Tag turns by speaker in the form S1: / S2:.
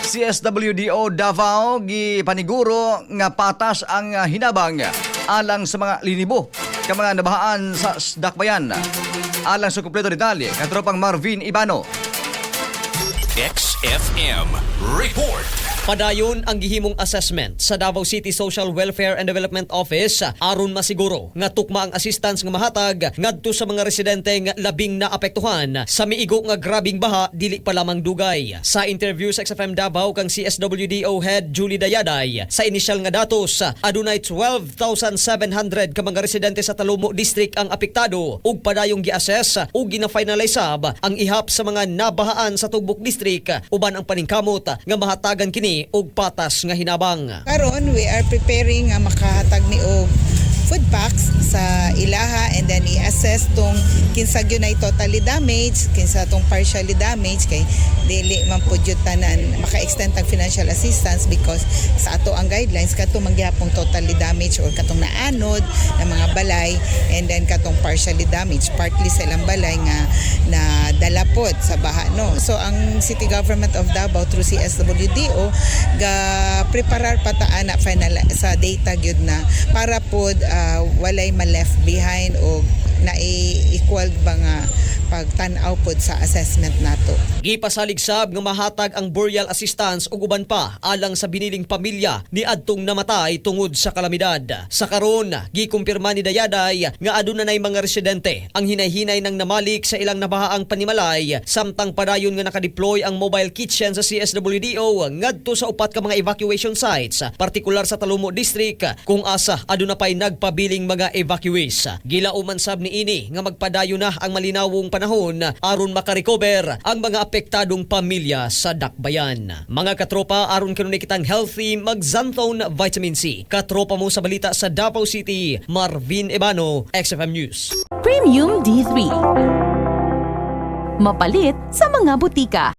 S1: CSWDO Davao gipaniguro nga patas ang hinabang alang sa mga linibo ka mga nabahaan sa dakbayan. Alang sa kumpleto detalye, katropang Marvin Ibano.
S2: XFM Report.
S3: Padayon ang gihimong assessment sa Davao City Social Welfare and Development Office aron masiguro nga tukma ang assistance nga mahatag ngadto sa mga residente nga labing naapektuhan sa miigo nga grabing baha dili pa lamang dugay. Sa interview sa XFM Davao kang CSWDO head Julie Dayaday, sa inisyal nga datos adunay 12,700 ka mga residente sa Talomo District ang apektado ug padayong gi-assess ug gina-finalize ang ihap sa mga nabahaan sa Tugbok District uban ang paningkamot nga mahatagan kini og patas nga hinabang.
S4: Karon we are preparing nga makahatag ni og food packs sa ilaha and then i-assess tong kinsa gyud ay totally damaged, kinsa tong partially damaged kay dili man pud jud tanan maka-extend ang financial assistance because sa ato ang guidelines katong manggihapong totally damaged or katong naanod na mga balay and then katong partially damaged partly sa ilang balay nga na dalapod sa baha no. So ang City Government of Davao through CSWDO ga preparar pataan na final sa data gyud na para pod walay ma-left behind o na-equal ba nga pagtan-aw pod sa assessment nato.
S3: Gipasalig sab nga mahatag ang burial assistance ug uban pa alang sa biniling pamilya ni adtong namatay tungod sa kalamidad. Sa karon, gikumpirma ni Dayaday nga aduna nay mga residente ang hinay-hinay nang namalik sa ilang nabahaang panimalay samtang padayon nga nakadeploy ang mobile kitchen sa CSWDO ngadto sa upat ka mga evacuation sites, partikular sa Talomo District kung asa aduna pay nagpabiling mga evacuees. Gilauman sab ni ini nga magpadayon na ang malinawong panahon aron makarecover ang mga apektadong pamilya sa dakbayan. Mga katropa, aron kanunay kitang healthy mag-Xanthone Vitamin C. Katropa mo sa balita sa Davao City, Marvin Ibano, XFM News.
S5: Premium D3. Mapalit sa mga butika.